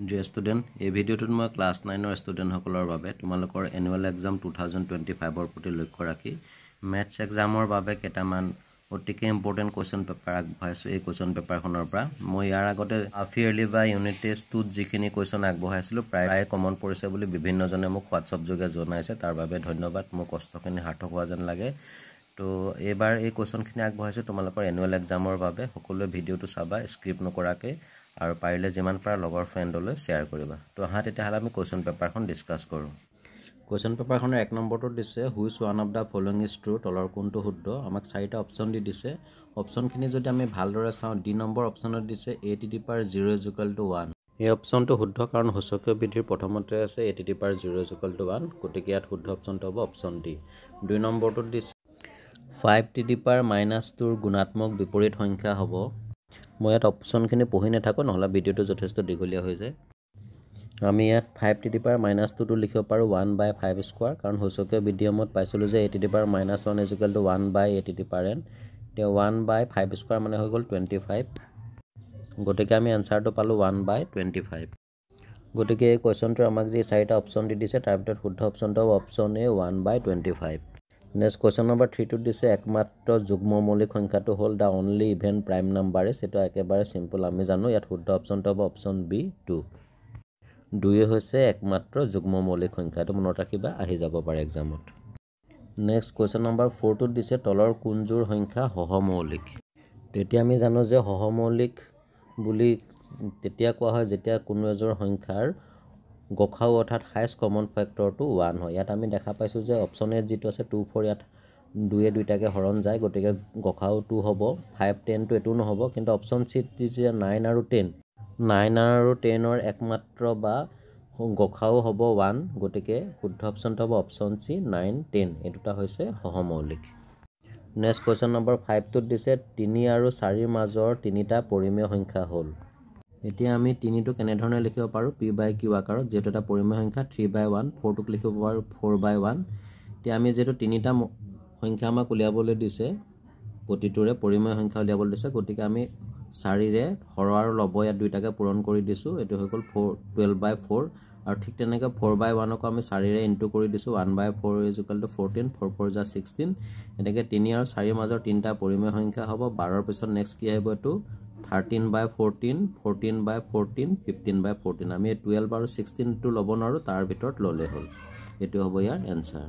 Dear student, এই ভিডিওটোত মই class 9 student সকলৰ বাবে তোমালোকৰ এনুৱেল এক্সাম 2025 ৰ প্ৰতি লক্ষ্য ৰাখি ম্যাথছ এক্সামৰ বাবে কেটামান অতিকে ইম্পৰ্টেন্ট কোৱেশ্চন পেপাৰ আগবঢ়াইছো। এই কোৱেশ্চন পেপাৰখনৰ পৰা মই ইয়াৰ আগতে হাফ ইয়াৰলি বা ইউনিট টেষ্টত যিখিনি কোৱেশ্চন আগবঢ়াইছিলো প্ৰায় কমন পৰিছে বুলি বিভিন্নজনে মোক WhatsApp যোগে জনাইছে। তাৰ বাবে ধন্যবাদ। মোৰ কষ্টখিনি সাৰ্থক হোৱা যেন লাগে। তো এবাৰ এই কোৱেশ্চনখিনি আগবঢ়াইছো তোমালোকৰ এনুৱেল এক্সামৰ বাবে। সকলোৱে ভিডিওটো চাবা স্ক্ৰিপ্ট নকৰাকৈ আৰু পাৰিলে যিমান পাৰা লগৰ ফ্ৰেণ্ডলৈ শ্বেয়াৰ কৰিবা। তো আহা তেতিয়াহ'লে আমি কোৱেশ্চন পেপাৰখন ডিসকাস কৰোঁ। কোৱেশ্চন পেপাৰখনৰ 1 নম্বৰটো দিছে which one of the following is true, তলৰ কোনটো শুদ্ধ। আমাক 4টা অপচন দি দিছে। অপচনখিনি যদি আমি ভালদৰে চাওঁ, ডি নম্বৰ অপচনত দিছে a to the power 0 = 1। এই অপচনটো শুদ্ধ কাৰণ সূচকীয় বিধিৰ প্ৰথমতে আছে a to the power 0 = 1, গতিকে ইয়াত শুদ্ধ অপচনটো হ'ব অপচন ডি। 2 নম্বৰটোত দিছে 5 to the power -2 গুণাত্মক বিপৰীত সংখ্যা হ'ব। মই ইয়াত অপচনখিনি পঢ়ি নাথাকো, নহলে ভিডিওটো যথেষ্ট দীঘলীয়া হৈ যায়। আমি ইয়াত 5 to the power -2 টো লিখিব পাৰো 1/5² কাৰণ সূচকীয় বিধিমত পাইছিলো যে a to the power -1 = 1/a to the power n। তে 1/5² মানে হৈ গ'ল 25। গতিকে আমি আনসাৰটো পালো 1/25। গতিকে এই কোৱেশ্চনটো আমাক যে 4টা অপচন দি দিছে তাৰ ভিতৰত শুদ্ধ অপচনটো হ'ব অপচন এ 1/25। নেক্সট কোৱেশ্চন নম্বৰ 3 টো দিছে একমাত্ৰ যুগ্ম মৌলিক সংখ্যাটো হ'ল the only even prime number is. এটা একেবাৰে সিম্পল, আমি জানো। ইয়াত শুদ্ধ অপচনটো হ'ব অপচন বি 2। 2 হৈছে একমাত্ৰ যুগ্ম মৌলিক সংখ্যাটো মনত ৰাখিবা, আহি যাব পাৰে এক্সামত। নেক্সট কোৱেশ্চন নম্বৰ 4 টোত দিছে তলৰ কোনযোৰ সংখ্যা সহমৌলিক। তেতিয়া আমি জানো যে সহমৌলিক বুলি তেতিয়া কোৱা হয় যেতিয়া কোনো এযোৰ সংখ্যাৰ গসাউ অৰ্থাৎ হাইয়েষ্ট কমন ফেক্টৰটো 1 হয়। ইয়াত আমি দেখা পাইছো যে অপচন এ যেটো আছে 2 4, ইয়াত 2 এ দুইটাকে হৰণ যায়, গতিকে গসাউ 2 হ'ব। 5 10 টো এটো নহব, কিন্তু অপচন সি দিছে 9 আৰু 10। 9 আৰু 10 ৰ একমাত্ৰ বা গসাউ হ'ব 1, গতিকে শুদ্ধ অপচনটো হ'ব অপচন সি 9 10। এই দুটা হৈছে সহমৌলিক। নেক্সট কোৱেশ্চন নম্বৰ 5 টোত দিছে 3 আৰু 4 ৰ মাজৰ তিনিটা পৰিমেয় সংখ্যা হ'ল। এতিয়া আমি 3 টো কেনে ধৰণে লিখিব পাৰো p/q আকাৰত, যেটো এটা পৰিমেয় সংখ্যা 3/1। 4 টোক লিখিব পাৰো 4/1। এতিয়া আমি যেটো তিনিটা সংখ্যা আমাক উলিয়াবলৈ দিছে, প্ৰতিটোৰে পৰিমেয় সংখ্যা উলিয়াবলৈ দিছে, গতিকে আমি 4 ৰে হৰ আৰু লব ইয়াত দুইটাকে পূৰণ কৰি দিছো। এটো হৈ গ'ল 12/4। আৰু ঠিক তেনেকৈ 4/1 ক আমি 4 ৰে ইনটু কৰি দিছো 1/4 = 14। 4 4 = 16। এনেকৈ 3 আৰু 4 ৰ মাজৰ তিনিটা পৰিমেয় সংখ্যা হ'ব। 12 ৰ পিছত নেক্সট কি আহিব, এটো 13/14, 14/14, 15/14। আমি 12 আৰু 16 টো ল'ব নোৱাৰো, তাৰ ভিতৰত ল'লে হ'ল। এটো হ'ব ইয়াৰ এনসাৰ।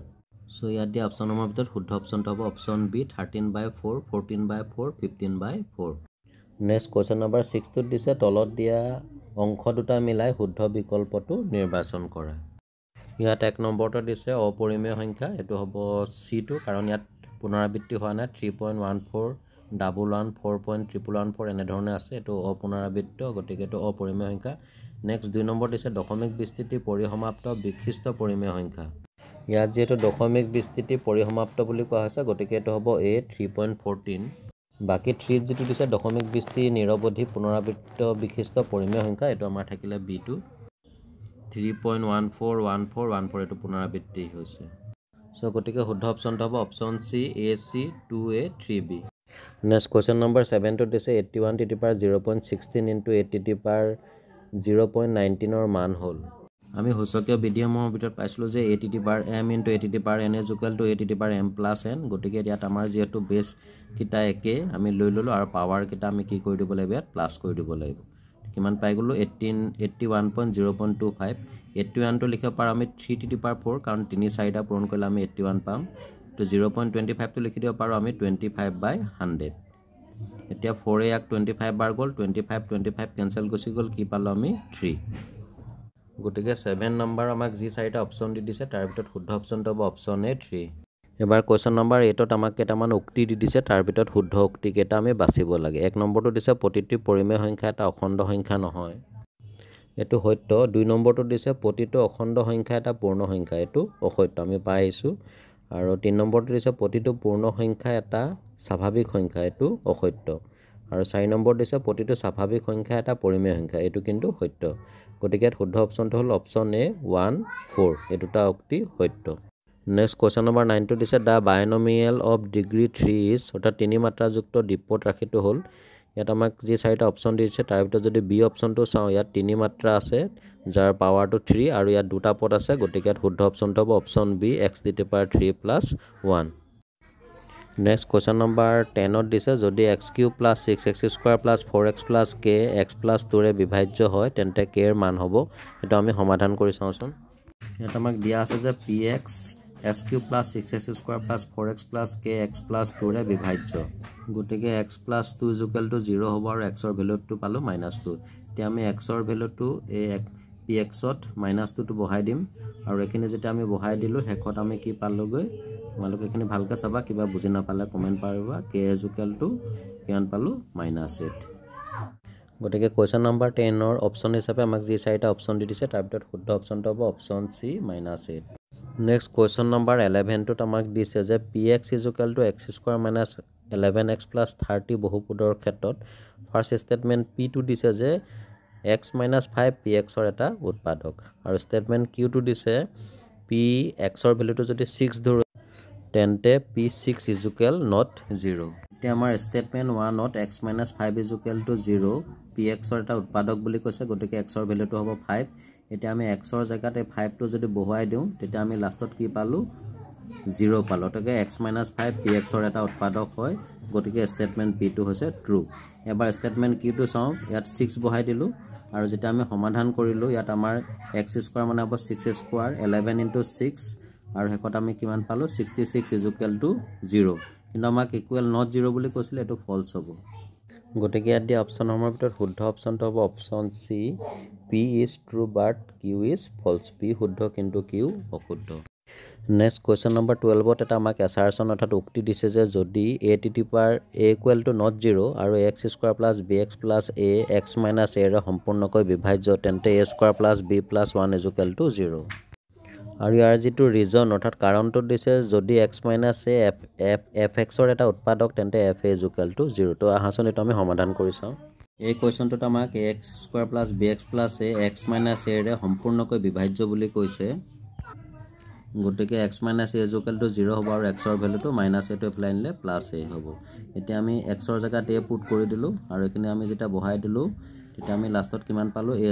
সো ইয়াত দিয়া অপচনৰ ভিতৰত শুদ্ধ অপচনটো হ'ব option B 13/4, 14/4, 15/4। Next question number 6 টোত দিছে তলত দিয়া অংশ দুটা মিলাই শুদ্ধ বিকল্পটো নিৰ্বাচন কৰা। ইয়াত 1 নম্বৰটো দিছে অপৰিমেয় সংখ্যা, এটো হ'ব C2 কাৰণ ইয়াত পুনৰাবৃত্তি হোৱা নাই। 3.14, 11, 4.114 এনে ধৰণে আছে। এটো অপুনৰাবৃত্ত, গতিকে এটো অপৰিমেয় সংখ্যা। নেক্সট 2 নম্বৰ দিছে দশমিক বিস্তৃতি পৰিসমাপ্ত বিশিষ্ট পৰিমেয় সংখ্যা। ইয়াত যেটো দশমিক বিস্তৃতি পৰিসমাপ্ত বুলি কোৱা হৈছে, গতিকে এটো হ'ব a 3.14। বাকি 3 যেটো দিছে দশমিক বিস্তৃতি নিৰৱধি পুনৰাবৃত্ত বিশিষ্ট পৰিমেয় সংখ্যা, এটো আমাৰ থাকিলে b2। 3.141414 এটো পুনৰাবৃত্তি হৈছে। সো গতিকে শুদ্ধ অপচনটো হ'ব option C ac 2a 3b। Next question number 7 টো দিছে 81 to the power 0.16 into 8 to the power 0.19 ৰ মান হ'ল। আমি সূচকীয় বিধিসমূহৰ ভিতৰত পাইছিলো যে a to the power m into a to the power n = a to the power m plus n। গতিকে ইয়াত আমাৰ যেহেতু বেস কিটা একে আমি লৈ ললো আৰু পাৱাৰ কিটা আমি কি কৰি দিব লাগিব, ইয়াত প্লাস কৰি দিব লাগিব। কিমান পাই গলো 81.0.25। 81 টো লিখিব পাৰো আমি 3 to the power 4 কাৰণ 3 4টা পূৰণ কৰিলে আমি 81 পাম। তো 0.25 টো লিখি দিব পাৰো আমি 25/100। এতিয়া 4 এ ইয়াক 25 বাৰ গ'ল, 25 কেনসেল গুচি গ'ল, কি পালো আমি 3। গতিকে 7 নম্বৰ আমাক যি 4টা অপচন দি দিছে তাৰ ভিতৰত শুদ্ধ অপচনটো হ'ব অপচন এ 3। এবাৰ কোৱেশ্চন নম্বৰ 8 ত আমাক কেইটামান উক্তি দি দিছে, তাৰ ভিতৰত শুদ্ধ উক্তি কেইটা আমি বাছিব লাগে। 1 নম্বৰটো দিছে প্ৰতিটো পৰিমেয় সংখ্যা এটা অখণ্ড সংখ্যা নহয়, এটো সত্য। 2 নম্বৰটো দিছে প্ৰতিটো অখণ্ড সংখ্যা এটা পূৰ্ণ সংখ্যা, এটো অসত্য, আমি পাই আহিছো। আৰু 3 নম্বৰটো দিছে প্ৰতিটো পূৰ্ণ সংখ্যা এটা স্বাভাৱিক সংখ্যা, এটো অসত্য। আৰু 4 নম্বৰ দিছে প্ৰতিটো স্বাভাৱিক সংখ্যা এটা পৰিমেয় সংখ্যা, এটো কিন্তু সত্য। গতিকে শুদ্ধ অপচনটো হ'ল অপচন এ 1 4। এই দুটা উক্তি সত্য। নেক্সট কোৱেশ্চন নম্বৰ 9 টো দিছে দা বাইনমিয়েল অফ ডিগ্ৰী 3 ইজ, অৰ্থাৎ 3 মাত্ৰাযুক্ত দ্বিপদ ৰাশিটো হ'ল ইয়াত আমাক যি চাৰিটা অপশ্যন দিছে তাৰ ভিতৰত যদি বি অপশ্যনটো চাওঁ ইয়াত 3 মাত্ৰা আছে যাৰ পাৱাৰটো 3 আৰু ইয়াত দুটা পদ আছে গতিকে ইয়াত শুদ্ধ অপশ্যনটো হ'ব option B x to the power 3 + 1 next question number 10ত দিছে যদি x³ + 6x² + 4x + k x + 2 ৰে বিভাজ্য হয় তেন্তে k এৰ মান হ'ব এটা আমি সমাধান কৰি চাওঁচোন ইয়াত আমাক দিয়া আছে যে px x³ + 6x² + 4x + k x + 2 ৰে বিভাজ্য গতিকে x + 2 = 0 হ'ব আৰু x ৰ ভ্যালুটো পালো -2 এতিয়া আমি x ৰ ভ্যালুটো এই px ত -2 টো বহাই দিম আৰু এখিনি যেটা আমি বহাই দিলো হেকত আমি কি পালোগৈ তোমালোকে এখিনি ভালকে চাবা কিবা বুজি নাপালে কমেন্ট পাৰিবা k কিমান পালো -8 গতিকে কোৱেশ্চন নম্বৰ 10 ৰ অপচন হিচাপে আমাক যি চাৰিটা অপচন দি দিছে তাৰ ভিতৰত শুদ্ধ অপচনটো হ'ব option C -8 next question number 11 টোত আমাক দিছে যে px = x² - 11x + 30 বহুপদৰ ক্ষেত্ৰত ফাৰ্স্ট স্টেটমেন্ট p টো দিছে যে x - 5 px ৰ এটা উৎপাদক আৰু স্টেটমেন্ট q টো দিছে p x ৰ ভ্যালুটো যদি 6 ধৰো তেন্তে p6 = not 0 এতিয়া আমাৰ স্টেটমেন্ট 1 ত x - 5 = 0 px ৰ এটা উৎপাদক বুলি কৈছে গতিকে x ৰ ভ্যালুটো হ'ব 5 এতিয়া আমি x ৰ জায়গাতে 5 টো যদি বহুৱাই দিও তেতিয়া আমি লাষ্টত কি পালো 0 পালো তকে x - 5 px ৰ এটা উৎপাদক হয় গতিকে স্টেটমেন্ট p টো হৈছে ট্ৰু এবাৰ স্টেটমেন্ট q টো চাও ইয়াত 6 বহাই দিলো আৰু যেটা আমি সমাধান কৰিলো ইয়াত আমাৰ x² মানে হ'ব 6² 11 * 6 আৰু হেকত আমি কিমান পালো 66 = 0 কিন্তু আমাক ইকুৱেল নট 0 বুলি কৈছিল এটো ফলস হ'ব গতিকে ইয়াত দিয়া অপচনসমূহৰ ভিতৰত শুদ্ধ অপচনটো হ'ব option C p is true but q is false p শুদ্ধ কিন্তু q অশুদ্ধ নেক্সট কোৱেশ্চন নম্বৰ 12 ত এটা আমাক এছাৰচন অৰ্থাৎ উক্তি দিছে যে যদি a to the power a = not 0 আৰু x² + bx + a x - a ৰে সম্পূৰ্ণকৈ বিভাজ্য তেন্তে a² + b + 1 = 0 আৰু ইয়াৰ যেটো ৰিজন অৰ্থাৎ কাৰণটো দিছে যদি x - a fx ৰ এটা উৎপাদক তেন্তে fa = 0 তো আহাচোন এটো আমি সমাধান কৰি চাও এই কোৱেশ্চনটোত আমাক x² + bx + a x - a ৰে সম্পূৰ্ণকৈ বিভাজ্য বুলি কৈছে গতিকে x - a = 0 হ'ব আৰু x ৰ ভ্যালুটো -a টো এপ্লাই নিলে +a হ'ব এতিয়া আমি x ৰ জায়গাত a পুট কৰি দিলো আৰু এখিনি আমি যেটা বহাই দিলো তেতিয়া আমি লাষ্টত কিমান পালো a²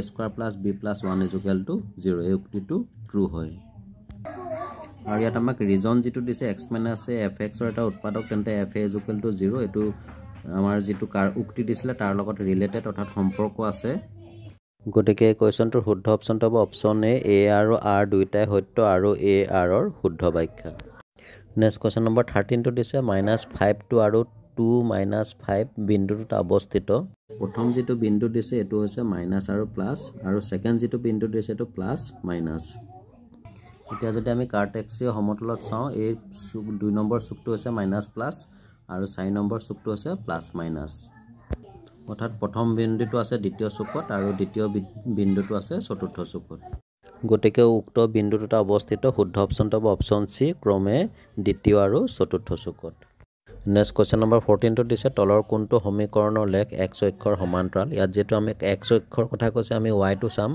+ b + 1 = 0 এই উক্তিটো ট্ৰু হয় আৰু ইয়াত আমাক ৰিজন যেটো দিছে x - a fx ৰ এটা উৎপাদক তেন্তে fa = 0 এটো আমাৰ যেটো উক্তি দিছিলে তাৰ লগত ৰিলেটেড অৰ্থাৎ সম্পৰ্ক আছে গতিকে কোৱেশ্চনটোৰ শুদ্ধ অপচনটো হ'ব অপচন a আৰু r দুইটাই সত্য আৰু a r ৰ শুদ্ধ ব্যাখ্যা নেক্সট কোৱেশ্চন নম্বৰ 13 টো দিছে -5 টো আৰু 2 - 5 বিন্দুটোত অৱস্থিত প্ৰথম যেটো বিন্দু দিছে এটো হৈছে মাইনাস আৰু প্লাস আৰু সেকেন্ড যেটো বিন্দু দিছে এটো প্লাস মাইনাস এতিয়া যদি আমি কাৰ্টেক্সীয় সমতলত চাও এই 2 নম্বৰ চুকটো হৈছে মাইনাস প্লাস আৰু 4 নম্বৰ চুকটো হৈছে প্লাস মাইনাস অৰ্থাৎ প্ৰথম বিন্দুটো আছে দ্বিতীয় চুকত আৰু দ্বিতীয় বিন্দুটো আছে চতুৰ্থ চুকত গতিকে উক্ত বিন্দুটোত অৱস্থিত শুদ্ধ অপচনটো হ'ব অপচন সি ক্ৰমে দ্বিতীয় আৰু চতুৰ্থ চুকত নেক্সট কোৱেশ্চন নম্বৰ 14 টো দিছে তলৰ কোনটো সমীকৰণৰ লেখ x অক্ষৰ সমান্তৰাল ইয়াত যেটো আমি x অক্ষৰ কথা কৈছে আমি y টো চাম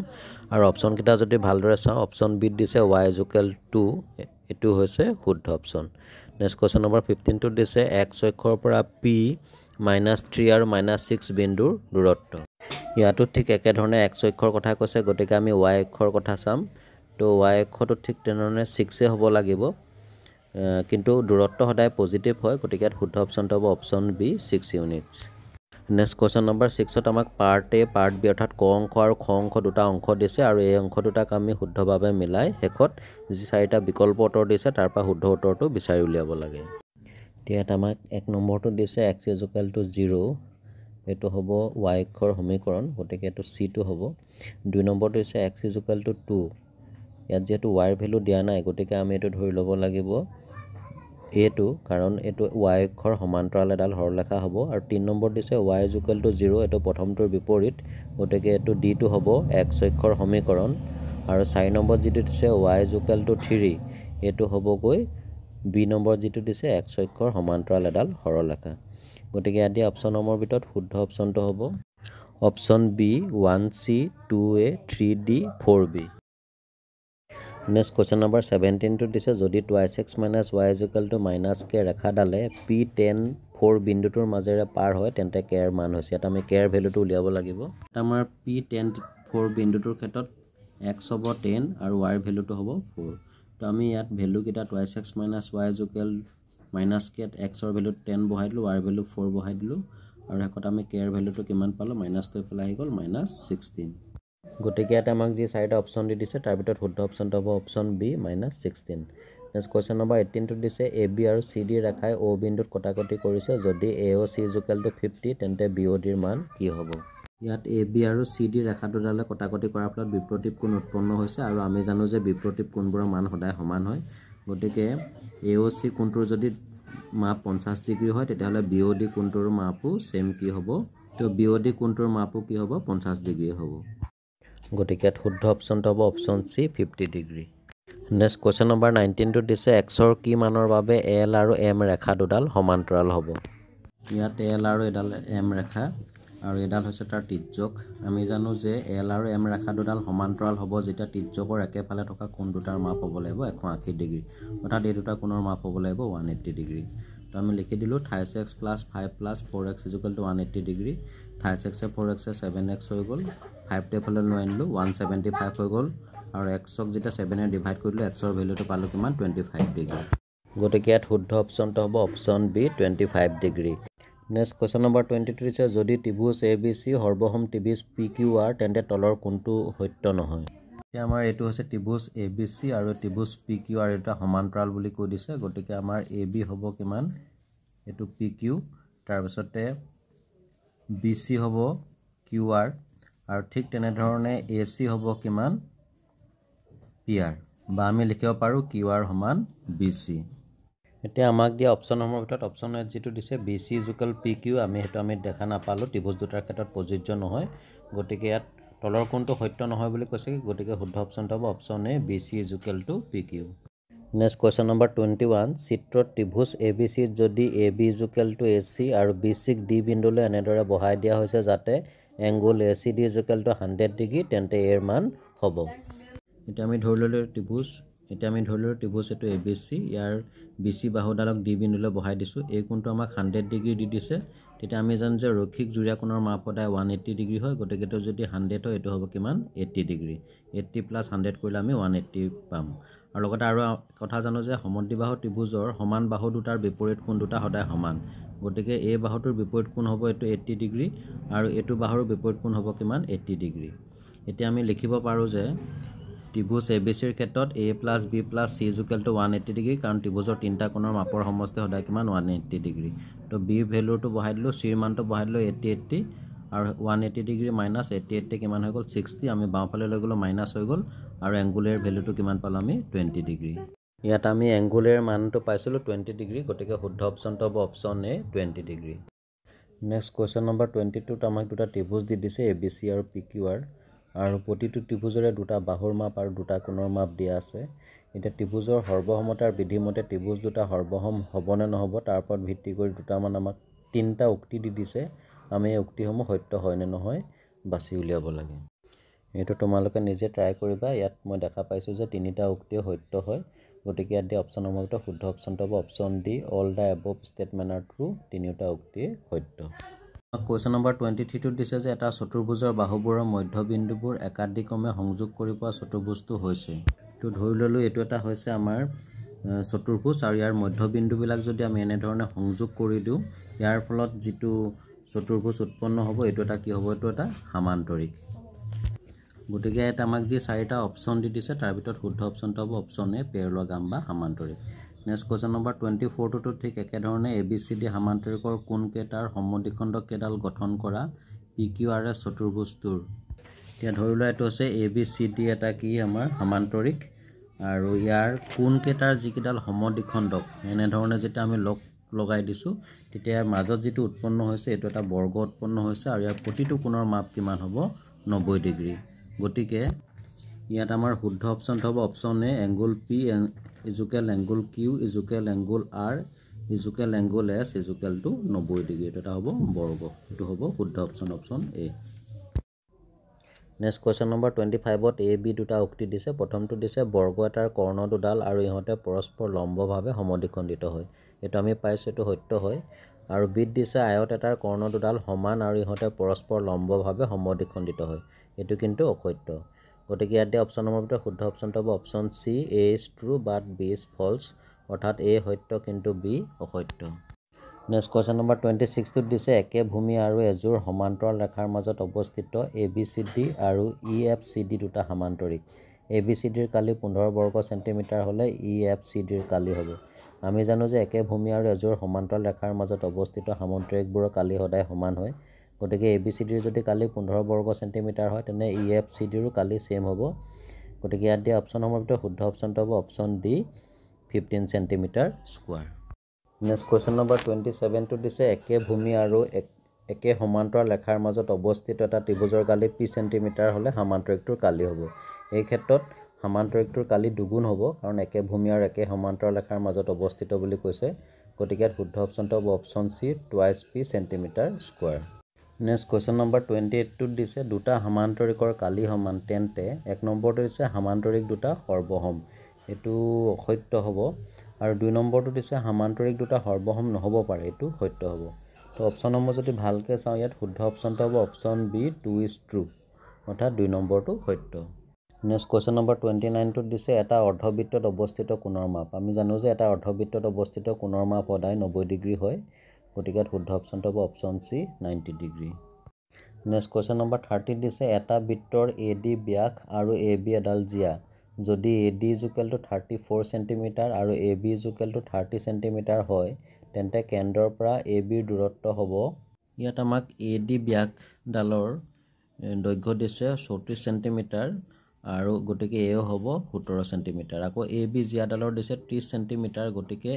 আৰু অপচন কিটা যদি ভালদৰে চাও অপচন বি দিছে y = 2 এটো হৈছে শুদ্ধ অপচন নেক্সট কোৱেশ্চন নম্বৰ 15 টো দিছে x অক্ষৰ পৰা p -3 আৰু -6 বিন্দুৰ দূৰত্ব ইয়াতো ঠিক একে ধৰণে x অক্ষৰ কথা কৈছে গতিকে আমি y অক্ষৰ কথা চাম তো y অক্ষটো ঠিক তেনেধৰণে 6 এ হ'ব লাগিব কিন্তু দূৰত্ব সদায় পজিটিভ হয় গতিকে শুদ্ধ অপচনটো হ'ব option B 6 units next question number 6 ত আমাক পাৰ্ট এ পাৰ্ট বি অৰ্থাৎ ক অংশ আৰু খ অংশ দুটা অংশ দিছে আৰু এই অংশ দুটাক আমি শুদ্ধভাৱে মিলাই হেকত যি চাৰিটা বিকল্প উত্তৰ দিছে তাৰ পৰা শুদ্ধ উত্তৰটো বিচাৰি উলিয়াব লাগে এতিয়া আমাক এক নম্বৰটো দিছে x = 0 এটো হ'ব y অক্ষৰ সমীকৰণ গতিকে এটো c টো হ'ব দুই নম্বৰটো দিছে x = 2 ইয়াত যেটো y ৰ ভ্যালু দিয়া নাই গতিকে আমি এটো ধৰি ল'ব লাগিব এটো কাৰণ এটো y অক্ষৰ সমান্তৰাল এডাল হৰলেখা হ'ব আৰু 3 নম্বৰ দিছে y = 0 এটো প্ৰথমটোৰ বিপৰীত গতিকে এটো d টো হ'ব x অক্ষৰ সমীকৰণ আৰু 4 নম্বৰ যেটো দিছে y = 3 এটো হ'ব গৈ b নম্বৰ যেটো দিছে x অক্ষৰ সমান্তৰাল এডাল হৰলেখা গতিকে আদি অপচনসমূহৰ ভিতৰত শুদ্ধ অপচনটো হ'ব option B 1c 2a 3d 4b next question number 17 টো দিছে যদি 2x - y = -k ৰেখাডালে p tan 4 বিন্দুটোৰ মাজেৰে পাৰ হয় তেন্তে k ৰ মান হৈছে এটা আমি k ৰ ভ্যালুটো উলিয়াব লাগিব আমাৰ p10 4 বিন্দুটোৰ ক্ষেত্ৰত x হ'ব 10 আৰু y ৰ ভ্যালুটো হ'ব 4 তো আমি ইয়াত ভ্যালু কিটা 2x - y - k x ৰ ভ্যালু 10 বহাই দিলো y ৰ ভ্যালু 4 বহাই দিলো আৰু হেকত আমি k ৰ ভ্যালুটো কিমান পালো মাইনাস তো ইফালে আহি গল -16 গতিকে এটা আমাক যি চাৰিটা অপচন দি দিছে তাৰ ভিতৰত শুদ্ধ অপচনটো হ'ব option B -16 next question number 18 টো দিছে AB আৰু CD ৰেখাই O বিন্দুত কটাকটি কৰিছে যদি AOC = 50 তেন্তে BOD ৰ মান কি হ'ব ইয়াত AB আৰু CD ৰেখা দুডালে কটাকটি কৰাৰ ফলত বিপৰীত কোণ উৎপন্ন হৈছে আৰু আমি জানো যে বিপৰীত কোণবোৰৰ মান সদায় সমান হয় গতিকে AOC কোণটোৰ যদি মাপ 50 ডিগ্ৰী হয় তেতিয়াহলে BOD কোণটোৰ মাপও সেম কি হ'ব তো BOD কোণটোৰ মাপও কি হ'ব 50 ডিগ্ৰী হ'ব গতিকে শুদ্ধ অপচনটো হ'ব option C 50 degree next question number 19 টো দিছে x ৰ কি মানৰ বাবে L আৰু M ৰেখা দুডাল সমান্তৰাল হ'ব ইয়াত L আৰু এডাল M ৰেখা আৰু এডাল হৈছে তাৰ তিৰ্যক আমি জানো যে L আৰু M ৰেখা দুডাল সমান্তৰাল হ'ব যেতিয়া তিৰ্যকৰ একেফালে থকা কোণ দুটাৰ মাপ হ'ব লাগিব 180 ডিগ্ৰী অৰ্থাৎ এই দুটা কোণৰ মাপ হ'ব লাগিব 180 ডিগ্ৰী তো আমি লিখি দিলো 30x + 5 + 4x = 180 degree 30x 4x 7x হৈ গল 5 তে ফালে লৈ আনিলো 175 হৈ গল আৰু x ক যেটা 7 এ ডিভাইড কৰিলো x ৰ ভ্যালুটো পালো কিমান 25 ডিগ্ৰী গতিকে ইয়াত শুদ্ধ অপচনটো হ'ব option B 25 degree next question number 22 দিছে যদি ত্ৰিভুজ ABC সৰ্বসম ত্ৰিভুজ PQR তেন্তে তলৰ কোণটো সত্য নহয় এতিয়া আমাৰ এটো হৈছে ত্ৰিভুজ ABC আৰু ত্ৰিভুজ PQR এটা সমান্তৰাল বুলি কৈ দিছে গতিকে আমাৰ AB হ'ব কিমান এটো PQ তাৰ পিছতে BC হ'ব QR আৰু ঠিক তেনে ধৰণে AC হ'ব কিমান PR বা আমি লিখিব পাৰো QR সমান BC এতিয়া আমাক দিয়া অপচনসমূহৰ ভিতৰত অপচন এ যেটো দিছে BC = PQ আমি হেতু আমি দেখা নাপালো ত্ৰিভুজ দুটাৰ ক্ষেত্ৰত প্ৰযোজ্য নহয় গতিকে ইয়াত তলৰ কোণটো সত্য নহয় বুলি কৈছে গতিকে শুদ্ধ অপচনটো হ'ব অপচন এ BC = PQ next question number 21 চিত্ৰত ত্ৰিভুজ ABC যদি AB = AC আৰু BC ক D বিন্দুলৈ এনেদৰে বহাই দিয়া হৈছে যাতে এংগল ACD = 100 ডিগ্ৰী তেন্তে এৰ মান হ'ব এটা আমি ধৰি ললো ত্ৰিভুজ এটো ABC ইয়াৰ BC বাহুডালক D বিন্দুলৈ বহাই দিছো এই কোণটো আমাক 100 ডিগ্ৰী দি দিছে তেতিয়া আমি জানো যে ৰৈখিক জুৰীয়া কোণৰ মাপ সদায় 180 ডিগ্ৰী হয় গতিকে তো যদি 100 হয় এটো হ'ব কিমান 80 ডিগ্ৰী 80 + 100 কৰিলে আমি 180 পাম আৰু লগতে আৰু কথা জানো যে সমদ্বিবাহু ত্ৰিভুজৰ সমান বাহু দুটাৰ বিপৰীত কোণ দুটা সদায় সমান গতিকে এই বাহুটোৰ বিপৰীত কোণ হ'ব এটো 80 ডিগ্ৰী আৰু এটো বাহুৰ বিপৰীত কোণ হ'ব কিমান 80 ডিগ্ৰী এতিয়া আমি লিখিব পাৰো যে ত্ৰিভুজ ABC ৰ ক্ষেত্ৰত A + B + C = 180 ডিগ্ৰী কাৰণ ত্ৰিভুজৰ তিনটা কোণৰ মাপৰ সমষ্টি সদায় কিমান 180 ডিগ্ৰী তো B ৰ ভ্যালুটো বহাই দিলো C ৰ মানটো বহাই দিলো 80 আৰু 180 ডিগ্ৰী - 80 কিমান হৈ গল 60 আমি বাওঁফালে লৈ গলো মাইনাস হৈ গল আৰু এংগুলাৰ ভ্যালুটো কিমান পালো আমি 20 ডিগ্ৰী ইয়াত আমি এংগুলাৰ মানটো পাইছিলো 20 ডিগ্ৰী গতিকে শুদ্ধ অপচনটো হ'ব অপচন এ 20 ডিগ্ৰী নেক্সট কোৱেশ্চন নম্বৰ 22 ত আমাক দুটা ত্ৰিভুজ দি দিছে ABC আৰু PQR আৰু প্ৰতিটো ত্ৰিভুজৰে দুটা বাহুৰ মাপ আৰু দুটা কোণৰ মাপ দিয়া আছে এটা ত্ৰিভুজৰ সৰ্বসমতাৰ বিধিমতে ত্ৰিভুজ দুটা সৰ্বসম হ'বনে নহ'ব তাৰ ওপৰত ভিত্তি কৰি দুটামান আমাক তিনটা উক্তি দি দিছে আমি এই উক্তিসমূহ সত্য হয় নে নহয় বাছি উলিয়াব লাগে এটো তোমালোকে নিজে ট্ৰাই কৰিবা ইয়াত মই দেখা পাইছো যে তিনিটা উক্তি সত্য হয় গতিকে ইয়াত দিয়া অপচনৰ মতে শুদ্ধ অপচনটো হ'ব option D all the above statement R true তিনিটা উক্তি সত্য কোৱেশ্চন নম্বৰ 23 টো দিছে যে এটা চতুৰ্ভুজৰ বাহুবোৰৰ মধ্যবিন্দুবোৰ একাধিক্ৰমে সংযোগ কৰি পোৱা চতুৰ্ভুজটো হৈছে তো ধৰি ললো এটো এটা হৈছে আমাৰ চতুৰ্ভুজ আৰু ইয়াৰ মধ্যবিন্দুবিলাক যদি আমি এনে ধৰণে সংযোগ কৰি দিও ইয়াৰ ফলত যেটো চতুৰ্ভুজ উৎপন্ন হ'ব এটো এটা কি হ'ব এটো এটা সমান্তৰিক গতিকে এটা আমাক যি চাৰিটা অপচন দি দিছে তাৰ ভিতৰত শুদ্ধ অপচনটো হ'ব অপচন এ পেৰলগাম বা সমান্তৰিক নেক্সট কোৱেশ্চন নম্বৰ 24 টো ঠিক একে ধৰণে ABCD সমান্তৰিকৰ কোণ কেটাৰ সমদ্বিখণ্ড কেডাল গঠন কৰা PQRS চতুৰ্ভুজটোৰ এতিয়া ধৰি লোৱা এটো আছে ABCD এটা কি আমাৰ সমান্তৰিক আৰু ইয়াৰ কোণ কেটাৰ যিকিডাল সমদ্বিখণ্ডক এনে ধৰণে যেটা আমি লগাই দিছো তেতিয়া মাজত যেটো উৎপন্ন হৈছে এটো এটা বৰ্গ উৎপন্ন হৈছে আৰু ইয়াৰ প্ৰতিটো কোণৰ মাপ কিমান হ'ব 90 ডিগ্ৰী গতিকে ইয়াত আমাৰ শুদ্ধ অপচনটো হ'ব option A angle P = angle Q = angle R = angle S = 90 degree এটা হ'ব বৰ্গ এটো হ'ব শুদ্ধ option A next question number 25ত এ বি দুটা উক্তি দিছে প্ৰথমটো দিছে বৰ্গ এটাৰ কৰ্ণ দুডাল আৰু ইহঁতে পৰস্পৰ লম্বভাৱে সমদ্বিখণ্ডিত হয় এইটো আমি পাইছোঁ এইটো সত্য হয় আৰু বিত দিছে আয়ত এটাৰ কৰ্ণ দুডাল সমান আৰু ইহঁতে পৰস্পৰ লম্বভাৱে সমদ্বিখণ্ডিত হয় এইটো কিন্তু অসত্য গতিকে ইয়াত দিয়া অপশ্যন নম্বৰ ভিতৰত শুদ্ধ অপশ্যনটো হ'ব option C A is true but B is false অৰ্থাৎ এ সত্য কিন্তু বি অসত্য নেক্সট কুৱেশ্যন নম্বৰ 26টোত দিছে একে ভূমি আৰু এযোৰ সমান্তৰাল ৰেখাৰ মাজত অৱস্থিত এ বি চি ডি আৰু ই এফ চি ডি দুটা সামান্তৰিক এ বি চি ডিৰ কালি 15 বৰ্গ চেণ্টিমিটাৰ হ'লে ই এফ চি ডিৰ কালি হ'ব আমি জানো যে একে ভূমি আৰু এযোৰ সমান্তৰাল ৰেখাৰ মাজত অৱস্থিত সামান্তৰিকবোৰৰ কালি সদায় সমান হয় গতিকে এ বি চি ডিৰ যদি কালি 15 বৰ্গ চেণ্টিমিটাৰ হয় তেনে ই এফ চি ডিৰো কালি ছেম হ'ব গতিকে ইয়াত দিয়া অপশ্যন নম্বৰ ভিতৰত শুদ্ধ অপশ্যনটো হ'ব option D 15 centimetre square next question number 27টো দিছে একে ভূমি আৰু একে সমান্তৰাল ৰেখাৰ মাজত অৱস্থিত এটা ত্ৰিভুজৰ কালি পি চেণ্টিমিটাৰ হ'লে সামান্তৰিকটোৰ কালি হ'ব এই ক্ষেত্ৰত সামান্তৰিকটোৰ কালি দুগুণ হ'ব কাৰণ একে ভূমি আৰু একে সমান্তৰাল ৰেখাৰ মাজত অৱস্থিত বুলি কৈছে গতিকে ইয়াত শুদ্ধ অপশ্যনটো হ'ব option C twice P centimetre square next question number 28টোত দিছে দুটা সামান্তৰিকৰ কালি সমান তেন্তে এক নম্বৰটো দিছে সামান্তৰিক দুটা সৰ্বসম এইটো অসত্য হ'ব আৰু 2 নম্বৰটো দিছে সামান্তৰিক দুটা সৰ্বসম নহ'ব পাৰে এইটো সত্য হ'ব তো অপশ্যন নম্বৰ যদি ভালকৈ চাওঁ ইয়াত শুদ্ধ অপশ্যনটো হ'ব অপশ্যন বি 2 ইজ ট্ৰু অৰ্থাৎ 2 নম্বৰটো সত্য নেক্সট কুৱেশ্যন নম্বৰ 29টোত দিছে এটা অৰ্ধবৃত্তত অৱস্থিত কোণৰ মাপ আমি জানো যে এটা অৰ্ধবৃত্তত অৱস্থিত কোণৰ মাপ সদায় 90 ডিগ্ৰী হয় গতিকে শুদ্ধ অপশ্যনটো হ'ব option C 90 degree next question number 30 দিছে এটা বৃত্তৰ এ ডি ব্যাস আৰু এ বি এডাল জিয়া যদি A D equal to 34 centimetre আৰু A B equal to 30 centimetre হয় তেন্তে কেন্দ্ৰৰ পৰা এ বিৰ দূৰত্ব হ'ব ইয়াত আমাক এ ডি ব্যাসডালৰ দৈৰ্ঘ্য দিছে 34 চেণ্টিমিটাৰ আৰু গতিকে এও হ'ব 17 চেণ্টিমিটাৰ আকৌ এ বি জিয়াডালৰ দিছে 30 চেণ্টিমিটাৰ গতিকে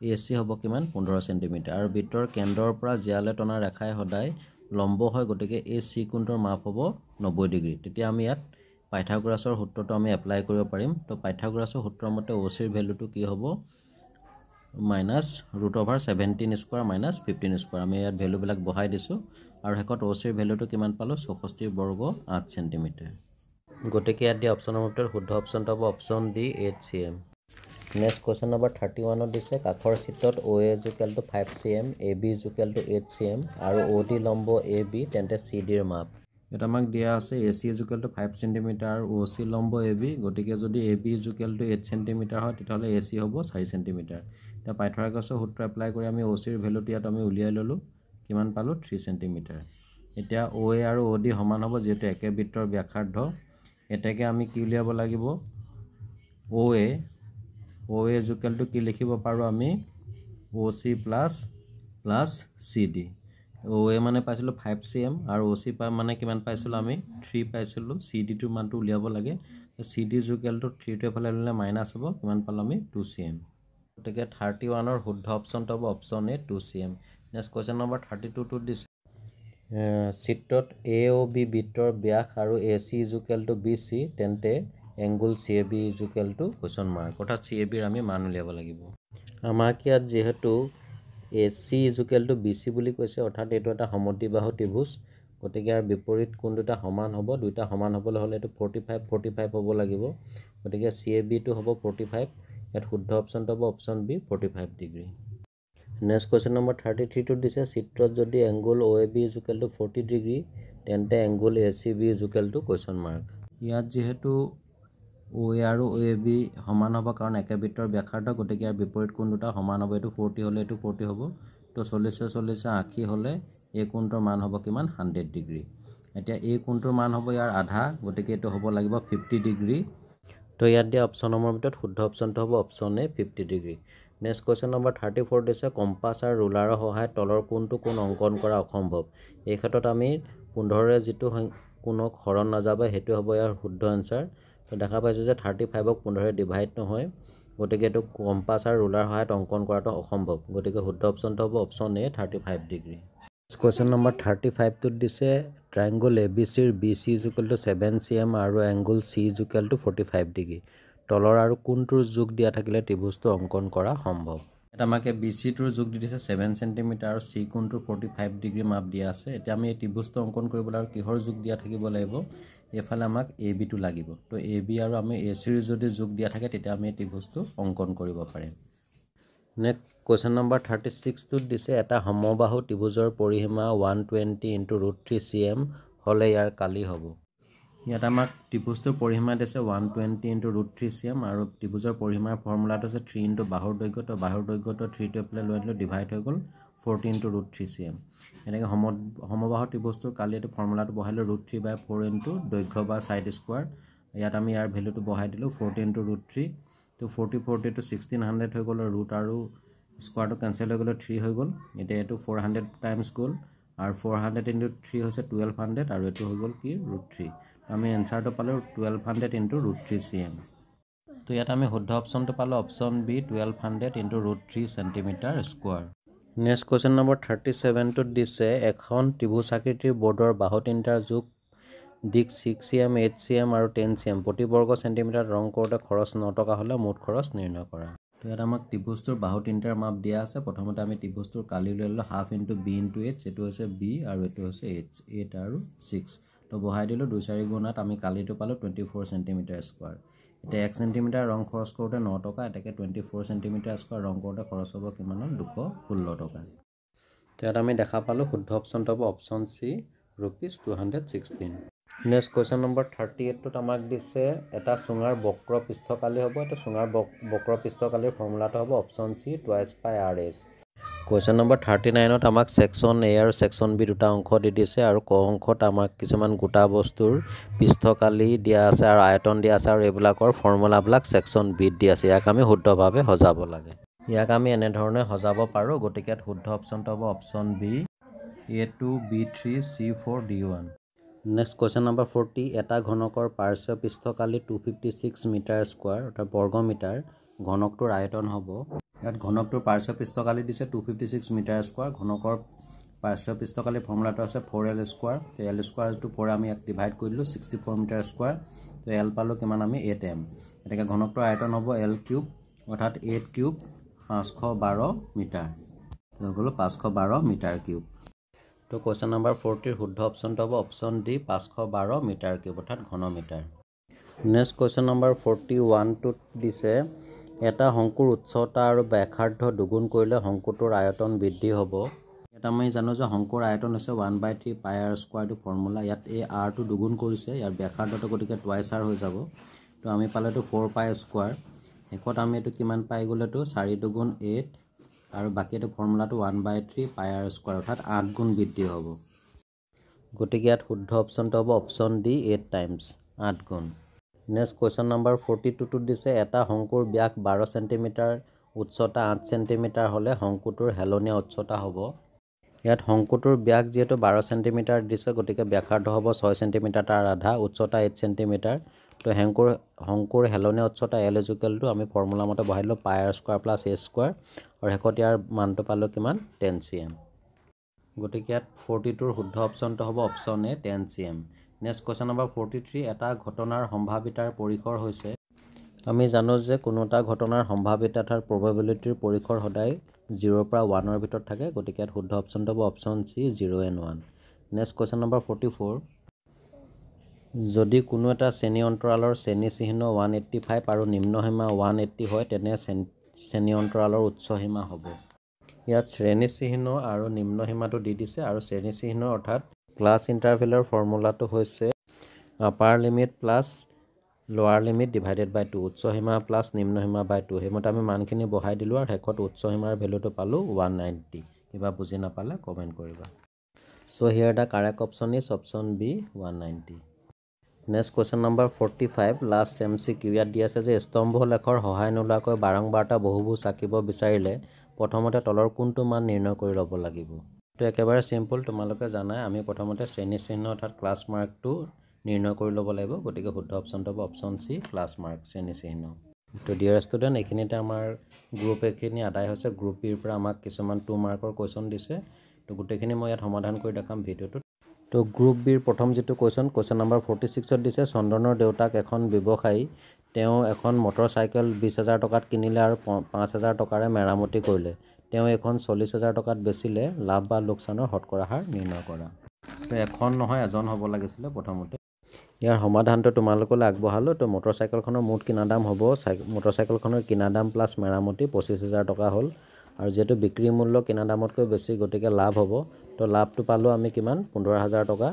এ চি হ'ব কিমান 15 চেণ্টিমিটাৰ আৰু বৃত্তৰ কেন্দ্ৰৰ পৰা জিয়ালে টনা ৰেখাই সদায় লম্ব হয় গতিকে এই চি কোণটোৰ মাপ হ'ব 90 ডিগ্ৰী তেতিয়া আমি ইয়াত পাইথাগোৰাছৰ সূত্ৰটো আমি এপ্লাই কৰিব পাৰিম তো পাইথাগোৰাছৰ সূত্ৰৰ মতে OC ৰ ভ্যালুটো কি হ'ব -√17 স্কয়াৰ -15 স্কয়াৰ আমি ইয়াত ভ্যালুবিলাক বহাই দিছো আৰু হেকত OC ৰ ভ্যালুটো কিমান পালো 64 বৰ্গ 8 সেন্টিমিটাৰ গতিকে ইয়াত দিয়া অপচনৰ ভিতৰত শুদ্ধ অপচনটো হ'ব option D 8 cm next question number 31 ত দিছে কাখৰ চিত্ৰত OA = 5 cm AB = 8 cm আৰু OD লম্ব AB তেন্তে CD ৰ মাপ এটা আমাক দিয়া আছে AC = 5 cm আৰু OC লম্ব AB গতিকে যদি AB = 8 cm হয় তেতিয়াহলে AC হ'ব 4 cm এটা পাইথাগোৰাছৰ সূত্ৰ এপ্লাই কৰি আমি OC ৰ ভ্যালুটো ইয়াত আমি উলিয়াই ললো কিমান পালো 3 cm এতিয়া OA আৰু OD সমান হ'ব যেটো একে বৃত্তৰ ব্যাসাৰ্ধ এটাকে আমি কি উলিয়াব লাগিব OA = কি লিখিব পাৰো আমি OC plus CD OA মানে পাইছিলো 5 cm আৰু OC মানে কিমান পাইছিলো আমি 3 পাইছিলো CD টোৰ মানটো উলিয়াব লাগে CD = 3 টো ফালে ললে মাইনাস হ'ব কিমান পালো আমি 2 cm গতিকে 31 ৰ শুদ্ধ অপচনটো হ'ব অপচন এ 2 cm নেক্সট কোৱেশ্চন নম্বৰ 32 টো দিছে চিত্ৰত AOB বৃত্তৰ ব্যাস আৰু AC = BC তেন্তে এংগল CAB = question mark অৰ্থাৎ CAB ৰ আমি মান উলিয়াব লাগিব আমাক ইয়াত যেহেতু AC = BC বুলি কৈছে অৰ্থাৎ এটো এটা সমদ্বিবাহু ত্ৰিভুজ গতিকে ইয়াৰ বিপৰীত কোণ দুটা সমান হ'ব দুটা সমান হ'বলৈ হলে এটো 45 হ'ব লাগিব গতিকে CAB টো হ'ব 45 ইয়াত শুদ্ধ অপচনটো হ'ব option B 45 degree next question number 33 টো দিছে চিত্ৰত যদি এংগল OAB = 40 ডিগ্ৰী তেন্তে এংগল ACB = question mark ইয়াত যেহেতু OA আৰু OAB সমান হ'ব কাৰণ একে বৃত্তৰ ব্যাসাৰ্ধ গতিকে ইয়াৰ বিপৰীত কোণ দুটা সমান হ'ব এটো 40 হলে এটো 40 হ'ব তো 40 80 হলে এই কোণটোৰ মান হ'ব কিমান 100 ডিগ্ৰী এতিয়া এই কোণটোৰ মান হ'ব ইয়াৰ আধা গতিকে এটো হ'ব লাগিব 50 ডিগ্ৰী তো ইয়াত দিয়া অপচন নম্বৰ ভিতৰত শুদ্ধ অপচনটো হ'ব অপচন এ 50 ডিগ্ৰী নেক্সট কোৱেশ্চন নম্বৰ 34 দিছে কম্পাস আৰু ৰুলাৰৰ সহায়ত তলৰ কোণটো কোণ অংকন কৰা অসম্ভৱ এই ক্ষেত্ৰত আমি 15 ৰে যেটো কোণক হৰণ নাযাবে হেতু হ'ব ইয়াৰ শুদ্ধ আনসাৰ তো দেখা পাইছো যে 35 ক 15 ৰে ডিভাইড নহয় গতিকে এটো কম্পাস আৰু ৰুলাৰ সহায়ত অংকন কৰাটো অসম্ভৱ গতিকে শুদ্ধ অপচনটো হ'ব অপচন এ 35 ডিগ্ৰী কোৱেশ্চন নম্বৰ 35 টোত দিছে ট্ৰায়াঙ্গল ABC ৰ BC = 7 cm আৰু এংগল C = 45 ডিগ্ৰী তলৰ আৰু কোণটোৰ যোগ দিয়া থাকিলে ত্ৰিভুজটো অংকন কৰা সম্ভৱ এটা আমাকে BC-টোৰ যোগ দি দিছে 7 cm আৰু C কোণটোৰ 45 ডিগ্ৰী মাপ দিয়া আছে এতিয়া আমি এই ত্ৰিভুজটো অংকন কৰিবলৈ আৰু কিহৰ যোগ দিয়া থাকিব লাগিব এফালে আমাক AB টো লাগিব তো AB আৰু আমি AC-ৰ যদি যোগ দিয়া থাকে তেতিয়া আমি এই ত্ৰিভুজটো অংকন কৰিব পাৰিম নেক্সট কোৱেশ্চন নম্বৰ 36 টোত দিছে এটা সমবাহু ত্ৰিভুজৰ পৰিসীমা 120 * √3 cm হলে ইয়াৰ কালি হ'ব ইয়াত আমাক ত্ৰিভুজটোৰ পৰিসীমা দিছে 120 * √3 cm আৰু ত্ৰিভুজৰ পৰিসীমাৰ ফৰ্মুলাটো আছে 3 * বাহুৰ দৈৰ্ঘ্য তো বাহুৰ দৈৰ্ঘ্যটো 3 টো এপ্লাই লৈ আনিলো ডিভাইড হৈ গ'ল 14 * √3 cm এনেকৈ সমবাহু ত্ৰিভুজটোৰ কালি এইটো ফৰ্মুলাটো বহাইলো √3/4 * দৈৰ্ঘ্য বা সাইড স্কয়াৰ ইয়াত আমি ইয়াৰ ভ্যালুটো বহাই দিলো 14 * √3 তো 40 40 to 1600 হৈ গ'ল ৰুট আৰু স্কয়াৰটো কেনসেল হৈ গ'ল 3 হৈ গ'ল এতিয়া এটো 400 টাইমছ গ'ল আৰু 400 * 3 হৈছে 1200 আৰু এটো হৈ গ'ল কি √3 আমি এনসাৰটো পালো 1200 * √3 cm তো ইয়াত আমি শুদ্ধ অপচনটো পালো option B 1200 * √3 cm square next question number 37 টোত দিছে এখন ত্ৰিভুজ আকৃতিৰ বৰ্ডৰ বাহু তিনিটাৰ যোগ দিক 6 cm 8 cm আৰু 10 cm প্ৰতি বৰ্গ সেন্টিমিটাৰ ৰং কৰোতে খৰচ 9 টকা হলে মুঠ খৰচ নিৰ্ণয় কৰা তো ইয়াত আমাক ত্ৰিভুজটোৰ বাহু তিনিটাৰ মাপ দিয়া আছে প্ৰথমতে আমি ত্ৰিভুজটোৰ কালি লৈ ললো half into b into h এটো হৈছে b আৰু এটো হৈছে h 8 আৰু 6 তো বহাই দিলো 2 4 গুণাত আমি কালিটো পালো 24 cm স্কয়াৰ এটা 1 cm ৰং খৰচ কৰোতে 9 টকা এটাকে 24 cm স্কয়াৰ ৰং কৰোতে খৰচ হ'ব কিমান 216 টকা তো ইয়াত আমি দেখা পালো শুদ্ধ অপচনটো হ'ব option C ₹216 next question number 38 টোত আমাক দিছে এটা সুঙাৰ বক্ৰ পৃষ্ঠকালি হ'ব এটা সুঙাৰ বক্ৰ পৃষ্ঠকালিৰ ফৰ্মুলাটো হ'ব option C 2/rs question number 39 ত আমাক সেকশন A আৰু সেকশন B দুটা অংক দি দিছে আৰু ক অংকত আমাক কিছুমান গোটা বস্তুৰ পৃষ্ঠকালি দিয়া আছে আৰু আয়তন দিয়া আছে আৰু এইবিলাকৰ ফৰ্মুলাবিলাক সেকশন B দিয়া আছে ইয়াক আমি শুদ্ধভাৱে সজাব লাগে ইয়াক আমি এনে ধৰণে সজাব পাৰো গতিকে শুদ্ধ অপচনটো হ'ব option B A2 B3 C4 D1 next question number 40 এটা ঘনকৰ পাৰ্শ্ব পৃষ্ঠকালি 256 মিটাৰ স্কয়াৰ অৰ্থাৎ বৰ্গ মিটাৰ ঘনকটোৰ আয়তন হ'ব ইয়াত ঘনকটোৰ পাৰ্শ্ব পৃষ্ঠকালি দিছে 256 মিটাৰ স্কয়াৰ ঘনকৰ পাৰ্শ্ব পৃষ্ঠকালি ফৰ্মুলাটো আছে 4l স্কয়াৰ তো l স্কয়াৰ টো পৰা আমি ইয়াক ডিভাইড কৰিলো 64 মিটাৰ স্কয়াৰ তো l পালো কিমান আমি 8m এটাকে ঘনকটোৰ আয়তন হ'ব l কিউব অৰ্থাৎ 8 কিউব 512 মিটাৰ তো হলো 512 মিটাৰ কিউব তো কোৱেশ্চন নম্বৰ 40 ৰ শুদ্ধ অপচনটো হ'ব অপচন ডি 512 মিটাৰ কিউব অৰ্থাৎ ঘন মিটাৰ নেক্সট কোৱেশ্চন নম্বৰ 41 টোত দিছে এটা শংকুৰ উচ্চতা আৰু ব্যাসাৰ্ধ দুগুণ কৰিলে শংকুটোৰ আয়তন বৃদ্ধি হ'ব এটা আমি জানো যে শংকুৰ আয়তন হৈছে 1/3 পাই r স্কয়াৰ টো ফৰ্মুলা ইয়াত এই r টো দুগুণ কৰিছে ইয়াৰ ব্যাসাৰ্ধটো গতিকে টুৱাইছ r হৈ যাব তো আমি পালেটো 4 পাই স্কয়াৰ হেকত আমি এটো কিমান পাই গলেটো 4 দুগুণ 8 আৰু বাকি এটো ফৰ্মুলাটো 1/3 পাই r স্কয়াৰ অৰ্থাৎ 8 গুণ বৃদ্ধি হ'ব গতিকে ইয়াত শুদ্ধ অপচনটো হ'ব অপচন ডি 8 টাইমছ 8 গুণ নেক্সট কোৱেশ্চন নম্বৰ 42 টোত দিছে এটা শংকুৰ ব্যাস 12 সেন্টিমিটাৰ উচ্চতা 8 সেন্টিমিটাৰ হলে শংকুটোৰ হেলনীয়া উচ্চতা হ'ব ইয়াত শংকুটোৰ ব্যাস যেহেতু 12 সেন্টিমিটাৰ দিছে গতিকে ব্যাসাৰ্ধ হ'ব 6 সেন্টিমিটাৰ তাৰ আধা উচ্চতা 8 সেন্টিমিটাৰ তো শংকুৰ হেলনীয়া উচ্চতা l = আমি ফৰ্মুলা মতে বহাইলো পাই r square plus a square আৰু হেকত ইয়াৰ মানটো পালো কিমান 10 cm গতিকে ইয়াত 42 ৰ শুদ্ধ অপচনটো হ'ব অপচন এ 10 cm নেক্সট কোৱেশ্চন নম্বৰ 43 এটা ঘটনাৰ সম্ভাৱিতাৰ পৰিসৰ হৈছে আমি জানো যে কোনো এটা ঘটনাৰ সম্ভাৱিতা অৰ্থাৎ প্ৰবাবিলিটিৰ পৰিসৰ সদায় 0 পৰা 1 ৰ ভিতৰত থাকে গতিকে ইয়াত শুদ্ধ অপচনটো হ'ব option C 0 and 1 next question number 44 যদি কোনো এটা শ্ৰেণী অন্তৰালৰ শ্ৰেণী চিহ্ন 185 আৰু নিম্ন সীমা 180 হয় তেনে শ্ৰেণী অন্তৰালৰ উচ্চ সীমা হ'ব ইয়াত শ্ৰেণী চিহ্ন আৰু নিম্ন সীমাটো দি দিছে আৰু শ্ৰেণী চিহ্ন অৰ্থাৎ ক্লাছ ইন্টাৰভেলৰ ফৰ্মুলাটো হৈছে আপাৰ লিমিট প্লাস লোৱাৰ লিমিট ডিভাইডেড বাই 2 উচ্চ সীমা প্লাস নিম্ন সীমা বাই 2 হেমতে আমি মানখিনি বহাই দিলো আৰু হেকত উচ্চ সীমাৰ ভ্যালুটো পালো 190 কিবা বুজি নাপালে কমেন্ট কৰিবা so here the correct option is option B 190 next question number 45 লাষ্ট MCQ ইয়াত দি আছে যে স্তম্ভ লেখৰ সহায় নোলোৱাকৈ বাৰংবাৰটা বহুভুজ আঁকিব বিচাৰিলে প্ৰথমতে তলৰ কোনটো মান নিৰ্ণয় কৰি ল'ব লাগিব তো একেবাৰে সিম্পল তোমালোকে জানাই আমি প্ৰথমতে শ্ৰেণী চিহ্ন অৰ্থাৎ ক্লাছ মাৰ্কটো নিৰ্ণয় কৰি ল'ব লাগিব গতিকে শুদ্ধ অপচনটো হ'ব অপচন সি ক্লাছ মাৰ্ক শ্ৰেণী চিহ্ন তো ডিয়াৰ ষ্টুডেন্ট এখিনিতে আমাৰ গ্ৰুপ এখিনি আদায় হৈছে গ্ৰুপ বিৰ পৰা আমাক কিছুমান 2 মাৰ্কৰ কোৱেশ্চন দিছে তো গুটেখিনি মই ইয়াত সমাধান কৰি দেখাম ভিডিওটো তো গ্ৰুপ বিৰ প্ৰথম যেটো কোৱেশ্চন নম্বৰ 46 ত দিছে চন্দনৰ দেউতাক এখন ব্যৱসায়ী তেওঁ এখন মটৰচাইকেল 20,000 টকাত কিনিলে আৰু 5,000 টকাৰে মেৰামতি কৰিলে। তেওঁ এখন 40,000 টকাত বেচিলে। লাভ বা লোকচানৰ শতকৰা হাৰ নিৰ্ণয় কৰা। তো এখন নহয় এজন হ'ব লাগিছিলে প্ৰথমতে। ইয়াৰ সমাধানটো তোমালোকলৈ আগবঢ়ালোঁ। তো মটৰচাইকেলখনৰ মুঠ কিনা দাম হ'ব মটৰচাইকেলখনৰ কিনা দাম প্লাছ মেৰামতি 25,000 টকা হ'ল। আৰু যিহেতু বিক্ৰী মূল্য কিনা দামতকৈ বেছি গতিকে লাভ হ'ব। তো লাভটো পালোঁ আমি কিমান 15,000 টকা।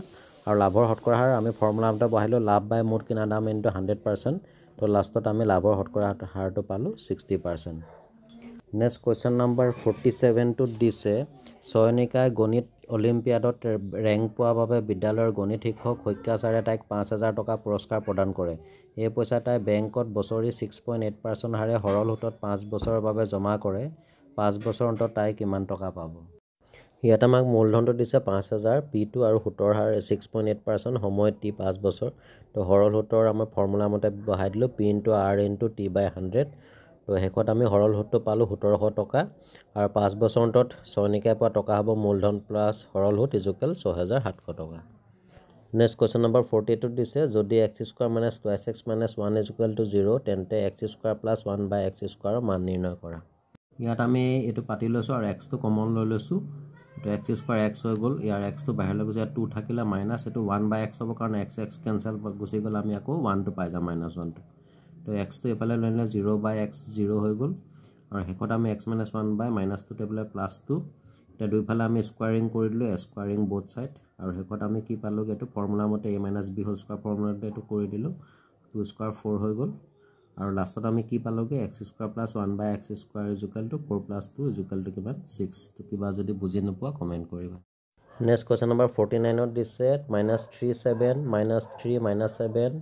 আৰু লাভৰ শতকৰা হাৰ আমি ফৰ্মুলা মতে বহাইলোঁ লাভ বাই মুঠ কিনা দাম ইনটু 100%। তো লাষ্টত আমি লাভৰ শতকৰা হাৰটো পালোঁ 60%। নেক্সট কুৱেশ্যন নম্বৰ 47টোত দিছে চয়নিকাই গণিত অলিম্পিয়াডত ৰেংক পোৱাৰ বাবে বিদ্যালয়ৰ গণিত শিক্ষক শইকীয়া ছাৰে তাইক 5,000 টকা পুৰস্কাৰ প্ৰদান কৰে। এই পইচা তাই বেংকত বছৰি 6.8% হাৰে সৰল সুতত 5 বছৰৰ বাবে জমা কৰে। 5 বছৰ অন্তত তাই কিমান টকা পাব? ইয়াত আমাক মূলধনটো দিছে 5,000, P2 আৰু সুতৰ হাৰ 6.8%, সময় T 5 বছৰ। তো সৰল সুতৰ আমাৰ ফৰ্মুলা মতে বহাই দিলোঁ P × R × T/100। তো শেষত আমি সৰল সুতটো পালোঁ 1700 টকা। আৰু 5 বছৰ অন্তত চয়নিকাই পোৱা টকা হ'ব মূলধন প্লাছ সৰল সুত ইজুকেল 6,700 টকা। নেক্সট কুৱেশ্যন নম্বৰ 48টোত দিছে যদি x² - 2x - 1 = 0 তেন্তে x² + 1/x² মান নিৰ্ণয় কৰা। ইয়াত আমি এইটো পাতি লৈছোঁ আৰু xটো কমন লৈ লৈছোঁ। তো x² x হৈ গ'ল। ইয়াৰ xটো বাহিৰলৈ গুচি 2 থাকিলে মাইনাছ এইটো 1/x হ'ব কাৰণ x কেঞ্চেল গুচি গ'ল আমি আকৌ 1টো পাই যাম -1টো। তো xটো এইফালে লৈ নিলে 0/x 0 হৈ গ'ল। আৰু শেষত আমি x - 1/- 2 টেবুলে +2। এতিয়া দুইফালে আমি স্কোৱাৰিং কৰি দিলোঁ স্কোৱাৰিং বোথ ছাইড। আৰু শেষত আমি কি পালোঁ এইটো ফৰ্মুলা মতে a - b² ফৰ্মুলাটো এইটো কৰি দিলোঁ 2² 4 হৈ গ'ল। আৰু লাষ্টত আমি কি পালোঁগৈ x² + 1/x² = 4 + 2 = কিমান 6। তো কিবা যদি বুজি নোপোৱা কমেণ্ট কৰিবা। নেক্সট কুৱেশ্যন নম্বৰ 49ত দিছে -3 7 -3 -7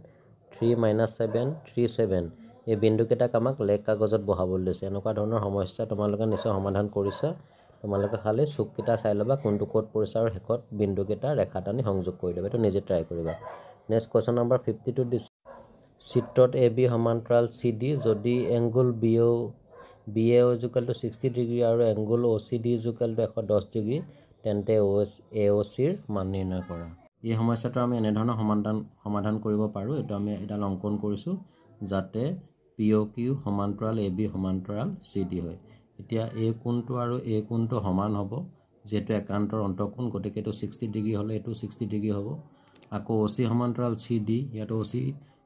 3 -7 3 7 এই বিন্দুকেইটাক আমাক লেখ কাগজত বহাবলৈ দিছে। এনেকুৱা ধৰণৰ সমস্যা তোমালোকে নিশ্চয় সমাধান কৰিছা। তোমালোকে খালি চুককেইটা চাই ল'বা কোনটো ক'ত পৰিছে আৰু শেষত বিন্দুকেইটা ৰেখা টানি সংযোগ কৰি দিবা। এইটো নিজে ট্ৰাই কৰিবা। নেক্সট কুৱেশ্যন নম্বৰ 50টোত দিছে চিত্ৰত AB সমান্তৰাল CD যদি এংগুল BAO = 60 ডিগ্ৰী আৰু এংগুল OCD = 110 ডিগ্ৰী তেন্তে AOCৰ মান নিৰ্ণয় কৰা। এই সমস্যাটো আমি এনেধৰণৰ সমাধান কৰিব পাৰোঁ। এইটো আমি এডাল অংকন কৰিছোঁ যাতে POQ সমান্তৰাল AB সমান্তৰাল CD হয়। এতিয়া এই কোণটো আৰু এই কোণটো সমান হ'ব যিহেতু একান্তৰ অন্তঃকোণ গতিকে এইটো 60 ডিগ্ৰী হ'লে এইটো 60 ডিগ্ৰী হ'ব। আকৌ OC সমান্তৰাল CD ইয়াত OC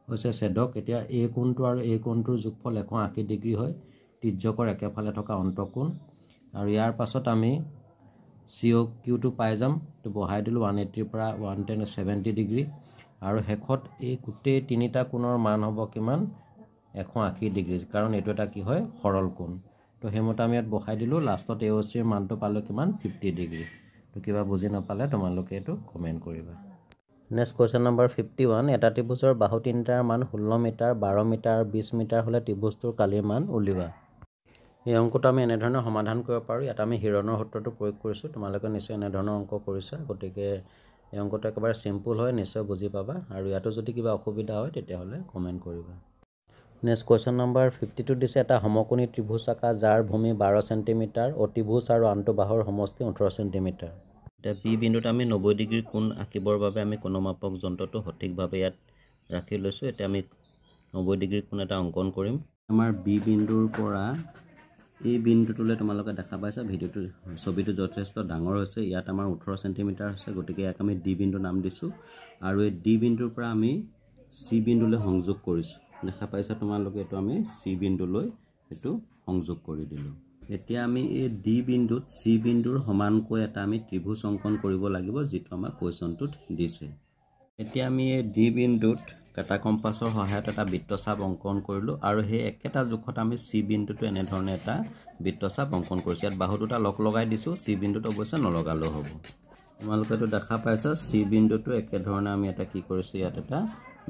হৈছে ছেদক। এতিয়া এই কোণটো আৰু এই কোণটোৰ যোগফল 180 ডিগ্ৰী হয় তিৰ্যকৰ একেফালে থকা অন্তঃকোণ। আৰু ইয়াৰ পাছত আমি COQটো পাই যাম। তো বহাই দিলোঁ 180 পৰা 110 70 ডিগ্ৰী। আৰু শেষত এই গোটেই তিনিটা কোণৰ মান হ'ব কিমান 180 ডিগ্ৰী কাৰণ এইটো এটা কি হয় সৰল কোণ। তো সেইমতে আমি ইয়াত বহাই দিলোঁ। লাষ্টত AOCৰ মানটো পালোঁ কিমান 50 ডিগ্ৰী। তো কিবা বুজি নাপালে তোমালোকে এইটো কমেণ্ট কৰিবা। নেক্সট কুৱেশ্যন নম্বৰ 51 এটা ত্ৰিভুজৰ বাহু তিনিটাৰ মান 16 মিটাৰ 12 মিটাৰ 20 মিটাৰ হ'লে ত্ৰিভুজটোৰ কালিৰ মান উলিওৱা। এই অংকটো আমি এনেধৰণৰ সমাধান কৰিব পাৰোঁ। ইয়াত আমি হিৰণৰ সূত্ৰটো প্ৰয়োগ কৰিছোঁ। তোমালোকে নিশ্চয় এনেধৰণৰ অংক কৰিছা গতিকে এই অংকটো একেবাৰে চিম্পুল হয় নিশ্চয় বুজি পাবা। আৰু ইয়াতো যদি কিবা অসুবিধা হয় তেতিয়াহ'লে কমেণ্ট কৰিবা। নেক্সট কুৱেশ্যন নম্বৰ 52 দিছে এটা সমকোণী ত্ৰিভুজ আঁকা যাৰ ভূমি 12 চেণ্টিমিটাৰ অতিভুজ আৰু আনটো বাহুৰ সমষ্টি 18 চেণ্টিমিটাৰ। এতিয়া বি বিন্দুত আমি 90 ডিগ্ৰী কোণ আঁকিবৰ বাবে আমি কোণমাপক যন্ত্ৰটো সঠিকভাৱে ইয়াত ৰাখি লৈছোঁ। এতিয়া আমি 90 ডিগ্ৰী কোণ এটা অংকন কৰিম। আমাৰ বি বিন্দুৰ পৰা এই বিন্দুটোলৈ তোমালোকে দেখা পাইছা ছবিটো যথেষ্ট ডাঙৰ হৈছে। ইয়াত আমাৰ 18 চেণ্টিমিটাৰ হৈছে গতিকে ইয়াক আমি ডি বিন্দু নাম দিছোঁ। আৰু এই ডি বিন্দুৰ পৰা আমি চি বিন্দুলৈ সংযোগ কৰিছোঁ। দেখা পাইছা তোমালোকে এইটো আমি চি বিন্দুলৈ এইটো সংযোগ কৰি দিলোঁ। এতিয়া আমি এই ডি বিন্দুত চি বিন্দুৰ সমানকৈ এটা আমি ত্ৰিভুজ অংকন কৰিব লাগিব যিটো আমাৰ কুৱেশ্যনটোত দিছে। এতিয়া আমি এই ডি বিন্দুত কাটা কম্পাছৰ সহায়ত এটা বৃত্তচাপ অংকন কৰিলোঁ আৰু সেই একেটা জোখত আমি চি বিন্দুটো এনেধৰণে এটা বৃত্তচাপ অংকন কৰিছোঁ। ইয়াত বাহু দুটা লগাই দিছোঁ। চি বিন্দুত অৱশ্যে নলগালেও হ'ব। তোমালোকে এইটো দেখা পাইছা চি বিন্দুটো একেধৰণে আমি এটা কি কৰিছোঁ ইয়াত এটা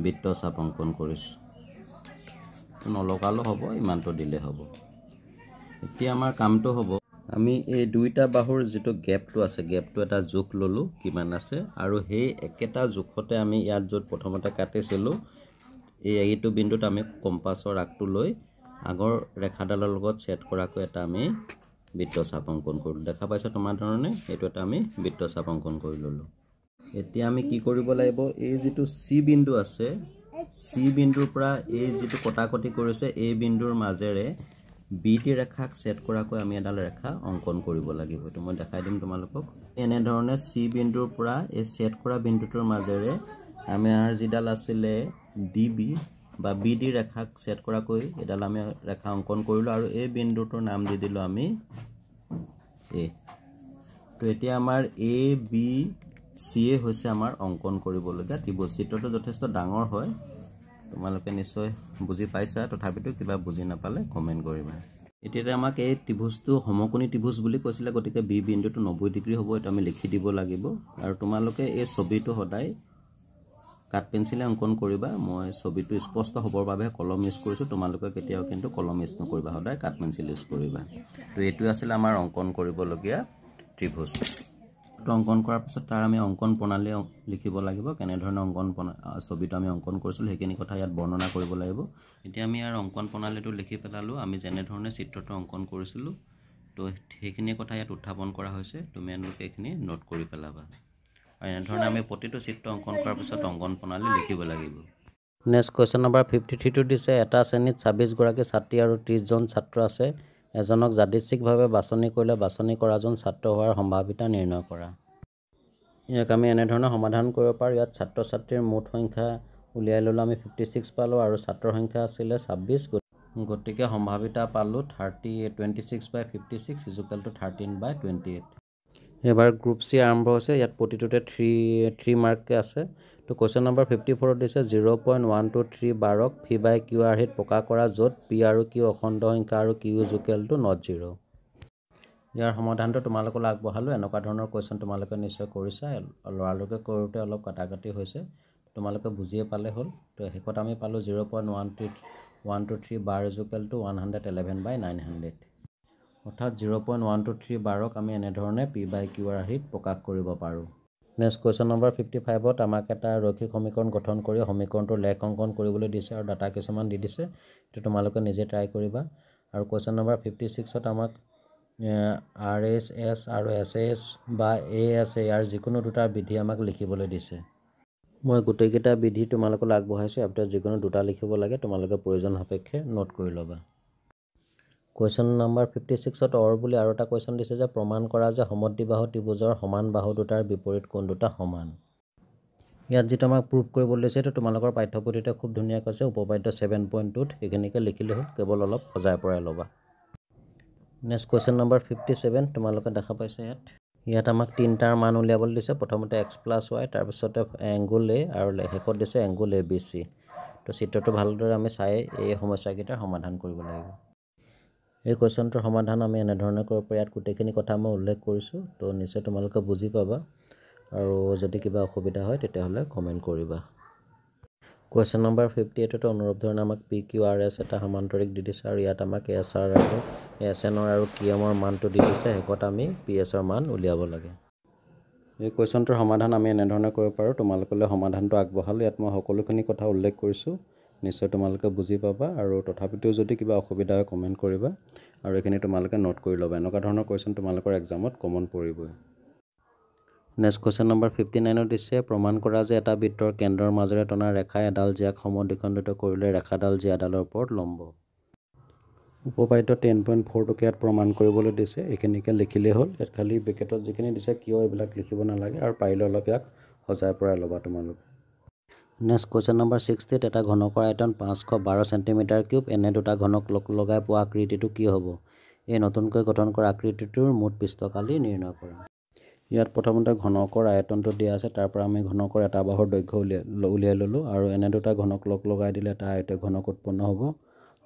বৃত্তচাপ অংকন কৰিছোঁ। নলগালেও হ'ব ইমানটো দিলে হ'ব। এতিয়া আমাৰ কামটো হ'ব আমি এই দুইটা বাহুৰ যিটো গেপটো আছে গেপটো এটা জোখ ল'লোঁ কিমান আছে আৰু সেই একেটা জোখতে আমি ইয়াত য'ত প্ৰথমতে কাটিছিলোঁ এইটো বিন্দুত আমি কম্পাছৰ আগটো লৈ আগৰ ৰেখাডালৰ লগত ছেট কৰাকৈ এটা আমি বৃত্তচাপ অংকন কৰিলোঁ। দেখা পাইছা তোমাৰ ধৰণে এইটো এটা আমি বৃত্তচাপ অংকন কৰি ল'লোঁ। এতিয়া আমি কি কৰিব লাগিব এই যিটো চি বিন্দু আছে চি বিন্দুৰ পৰা এই যেটো কটাকটি কৰিছে এই বিন্দুৰ মাজেৰে বিটি ৰেখাক সেট কৰাকৈ আমি এডাল ৰেখা অঙ্কন কৰিব লাগিব তো মই দেখাই দিম তোমালোকক এনে ধৰণে চি বিন্দুৰ পৰা এই সেট কৰা বিন্দুটোৰ মাজেৰে আমি আৰ যিডাল আছিলে ডিবি বা বিডি ৰেখাক সেট কৰাকৈ এডাল আমি ৰেখা অঙ্কন কৰিলো আৰু এই বিন্দুটোৰ নাম দি দিলো আমি এ তো এতিয়া আমাৰ এ বি সি হৈছে আমাৰ অঙ্কন কৰিবলগীয়া ত্ৰিভুজ চিত্ৰটো যথেষ্ট ডাঙৰ হয় তোমালোকে নিশ্চয় বুজি পাইছা তথাপিতো কিবা বুজি নাপালে কমেন্ট কৰিবা এতিয়া আমাক এই ত্ৰিভুজটো সমকোণী ত্ৰিভুজ বুলি কৈছিলে গতিকে বি বিন্দুটো 90 ডিগ্ৰী হ'ব এটা আমি লিখি দিব লাগিব আৰু তোমালোকে এই ছবিটো সদায় কাট পেন্সিলে অঙ্কন কৰিবা মই ছবিটো স্পষ্ট হ'বৰ বাবে কলম ইউজ কৰিছো তোমালোকে কেতিয়াও কিন্তু কলম ইউজ নকৰিবা সদায় কাট পেন্সিল ইউজ কৰিবা তো এটো আছিল আমাৰ অঙ্কন কৰিবলগীয়া ত্ৰিভুজ অঙ্কন কৰাৰ পিছত তাৰ আমি অঙ্কন প্ৰণালী লিখিব লাগিব কেনে ধৰণৰ অঙ্কন ছবিটো আমি অঙ্কন কৰিছিল হেকিনি কথা ইয়াত বৰ্ণনা কৰিব লাগিব এতিয়া আমি ইয়াৰ অঙ্কন প্ৰণালীটো লিখি পেলালো আমি যেনে ধৰণে চিত্ৰটো অঙ্কন কৰিছিলো তো হেকিনি কথা ইয়াত উত্থাপন কৰা হৈছে তুমি এনেকৈ এখিনি নোট কৰি পেলাবা আৰু এনে ধৰণে আমি প্ৰতিটো চিত্ৰ অঙ্কন কৰাৰ পিছত অঙ্কন প্ৰণালী লিখিব লাগিব নেক্সট কোৱেশ্চন নম্বৰ 53 টো দিছে এটা শ্ৰেণীত 26 গৰাকী ছাত্ৰী আৰু 30 জন ছাত্ৰ আছে এজনক যাদৃচ্ছিকভাৱে বাছনি কৰিলে বাছনি কৰাজন ছাত্ৰ হোৱাৰ সম্ভাৱিতা নিৰ্ণয় কৰা ইয়াক আমি এনে ধৰণে সমাধান কৰিব পাৰো ইয়াত ছাত্ৰ ছাত্ৰীৰ মুঠ সংখ্যা উলিয়াই ললো আমি 56 পালো আৰু ছাত্ৰৰ সংখ্যা আছিল 26 গতিকে সম্ভাৱিতা পালো 26/56 13/28 এবাৰ গ্ৰুপ সি আৰম্ভ হৈছে ইয়াত প্ৰতিটোতে 3 মাৰ্ক আছে তো কোৱেশ্চন নম্বৰ 54 দিছে 0.123 বাৰক পি বাই কিউ আৰ্হিত প্ৰকাশ কৰা য'ত পি আৰু কিউ অখণ্ড সংখ্যা আৰু কিউ = ≠0 ইয়াৰ সমাধানটো তোমালোকলৈ আগবঢ়ালো এনেকুৱা ধৰণৰ কোৱেশ্চন তোমালোকে নিশ্চয় কৰিছা লৰালোকে কৰোতে অলপ কাটাকাটি হৈছে তোমালোকে বুজিয়ে পালে হ'ল তো হেকত আমি পালো 0.123 বাৰ = 111/900 অৰ্থাৎ 0.123 বাৰক আমি এনে ধৰণে পি বাই কিউ আৰ্হিত প্ৰকাশ কৰিব পাৰো নেক্সট কোৱেশ্চন নম্বৰ 55ত আমাক এটা ৰৈখিক সমীকৰণ গঠন কৰি সমীকৰণটো লেখ অঙ্কন কৰিবলৈ দিছে আৰু ডাটা কিছুমান দি দিছে তো তোমালোকে নিজে ট্ৰাই কৰিবা আৰু কোৱেশ্চন নম্বৰ 56ত আমাক RHS আৰু SAS বা ASAR যিকোনো দুটা বিধি আমাক লিখিবলৈ দিছে মই গোটেইকেইটা বিধি তোমালোকলৈ আগবঢ়াইছো আপনি যিকোনো দুটা লিখিব লাগে তোমালোকে প্ৰয়োজন সাপেক্ষে নোট কৰি ল'বা কোৱেশ্চন নম্বৰ 56ত অৰ বুলি আৰু এটা কোৱেশ্চন দিছে যে প্ৰমাণ কৰা যে সমদ্বিবাহু ত্ৰিভুজৰ সমান বাহু দুটাৰ বিপৰীত কোণ দুটা সমান ইয়াত যেটা আমাক প্ৰুভ কৰিবলৈ দিছে তো তোমালোকৰ পাঠ্যপুথিতে খুব ধুনীয়া কৈছে উপপাদ্য 7.2 এখিনিকে লিখিলে হ'ল কেৱল অলপ সজাই পৰাই ল'বা নেক্সট কোৱেশ্চন নম্বৰ 57 তোমালোকে দেখা পাইছে ইয়াত আমাক তিনটাৰ মান উলিয়াবলৈ দিছে প্ৰথমতে x + y তাৰ পিছতে এংগুল a আৰু শেষত দিছে এংগুল ABC তো চিত্ৰটো ভালদৰে আমি চাই এই সমস্যাকেইটাৰ সমাধান কৰিব লাগিব এই কোৱেশ্চনটোৰ সমাধান আমি এনে ধৰণে কৰিব পাৰি ইয়াত গোটেইখিনি কথা মই উল্লেখ কৰিছো তো নিশ্চয় তোমালোকে বুজি পাবা আৰু যদি কিবা অসুবিধা হয় তেতিয়াহলে কমেন্ট কৰিবা কোৱেশ্চন নম্বৰ 58 টো অনুৰূপ ধৰণে আমাক PQRS এটা সমান্তৰিক দি দিছে আৰু ইয়াত আমাক SR আৰু SN আৰু QM ৰ মানটো দি দিছে হেকত আমি PS ৰ মান উলিয়াব লাগে এই কোৱেশ্চনটোৰ সমাধান আমি এনে ধৰণে কৰিব পাৰো তোমালোকলৈ সমাধানটো আগবঢ়ালো ইয়াত মই সকলোখিনি কথা উল্লেখ কৰিছো নিশ্চয় তোমালোকে বুজি পাবা আৰু তথাপিতো যদি কিবা অসুবিধা হয় কমেন্ট কৰিবা আৰু এখিনি তোমালোকে নোট কৰি ল'বা এনেকুৱা ধৰণৰ কোৱেশ্চন তোমালোকৰ এক্সামত কমন পৰিবই নেক্সট কোৱেশ্চন নম্বৰ 59 দিছে প্ৰমাণ কৰা যে এটা বৃত্তৰ কেন্দ্ৰৰ মাজেৰে টনা ৰেখা এডাল জিয়াক সমদ্বিখণ্ডিত কৰিলে ৰেখাডাল জিয়াডালৰ ওপৰত লম্ব উপপাদ্য 10.4 টো ইয়াত প্ৰমাণ কৰিবলৈ দিছে এখিনিকে লিখিলে হ'ল ইয়াত খালি ব্ৰেকেটত যিখিনি দিছে কিয় এইবিলাক লিখিব নালাগে আৰু পাৰিলে অলপ ইয়াক সজাই পৰাই ল'বা তোমালোক নেক্সট কোৱেশ্চন নম্বৰ 60 এটা ঘনকৰ আয়তন 512 সেন্টিমিটাৰ কিউব এনে দুটা ঘনক লগাই পোৱা আকৃতিটো কি হ'ব এই নতুনকৈ গঠন কৰা আকৃতিটোৰ মুঠ পৃষ্ঠকালি নিৰ্ণয় কৰা ইয়াত প্ৰথমতে ঘনকৰ আয়তনটো দিয়া আছে তাৰ পৰা আমি ঘনকৰ এটা বাহুৰ দৈৰ্ঘ্য উলিয়াই ললো আৰু এনে দুটা ঘনক লগাই দিলে এটা আয়তীয় ঘনক উৎপন্ন হ'ব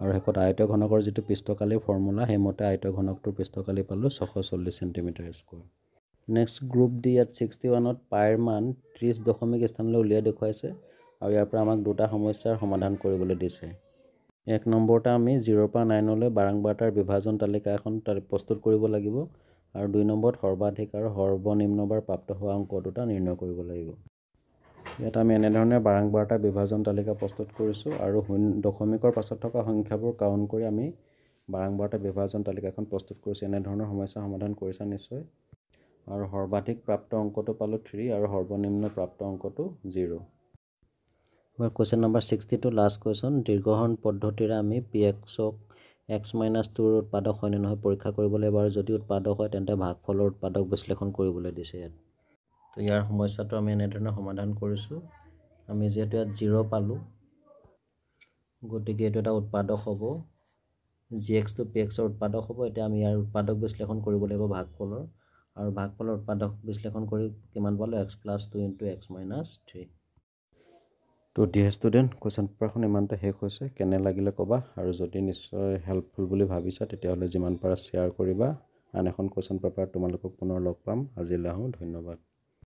আৰু হেকত আয়তীয় ঘনকৰ যেটো পৃষ্ঠকালি ফৰ্মুলা হেমতে আয়তীয় ঘনকটোৰ পৃষ্ঠকালি পালো 640 centimetre square next group D ইয়াত 61ত পাইৰ মান 30 দশমিক স্থানলৈ উলিয়াই দেখুৱাইছে আৰু ইয়াৰ পৰা আমাক দুটা সমস্যাৰ সমাধান কৰিবলৈ দিছে এক নম্বৰটা আমি 0 পৰা 9 লৈ বাৰংবাৰতাৰ বিভাজন তালিকা এখন প্ৰস্তুত কৰিব লাগিব আৰু দুই নম্বৰত সৰ্বাধিক আৰু সৰ্বনিম্নবাৰ প্ৰাপ্ত হোৱা অংক দুটা নিৰ্ণয় কৰিব লাগিব ইয়াত আমি এনে ধৰণে বাৰংবাৰতা বিভাজন তালিকা প্ৰস্তুত কৰিছো আৰু দশমিকৰ পাছত থকা সংখ্যাবোৰ কাউন্ট কৰি আমি বাৰংবাৰতা বিভাজন তালিকাখন প্ৰস্তুত কৰিছো এনে ধৰণৰ সমস্যা সমাধান কৰিছা নিশ্চয় আৰু সৰ্বাধিক প্ৰাপ্ত অংকটো পালো 3 আৰু সৰ্বনিম্ন প্ৰাপ্ত অংকটো 0 এবাৰ কুৱেশ্যন নম্বৰ 62 লাষ্ট কুৱেশ্যন দীৰ্ঘহৰণ পদ্ধতিৰে আমি pxক x - 2ৰ উৎপাদক হয় নে নহয় পৰীক্ষা কৰিব লাগিব আৰু যদি উৎপাদক হয় তেন্তে ভাগফলৰ উৎপাদক বিশ্লেষণ কৰিবলৈ দিছে ইয়াত তো ইয়াৰ সমস্যাটো আমি এনেধৰণে সমাধান কৰিছোঁ আমি যেহেতু ইয়াত 0 পালোঁ গতিকে এইটো এটা উৎপাদক হ'ব gx টো px ৰ উৎপাদক হ'ব এতিয়া আমি ইয়াৰ উৎপাদক বিশ্লেষণ কৰিব লাগিব ভাগফলৰ আৰু ভাগফলৰ উৎপাদক বিশ্লেষণ কৰি কিমান পালোঁ x + 2 * x - 3 তো ডিয়াৰ ষ্টুডেণ্ট কুৱেশ্যন পেপাৰখন ইমানতে শেষ হৈছে কেনে লাগিলে ক'বা আৰু যদি নিশ্চয় হেল্পফুল বুলি ভাবিছা তেতিয়াহ'লে যিমান পাৰা শ্বেয়াৰ কৰিবা আন এখন কুৱেশ্যন পেপাৰ তোমালোকক পুনৰ লগ পাম আজিলৈ আহোঁ ধন্যবাদ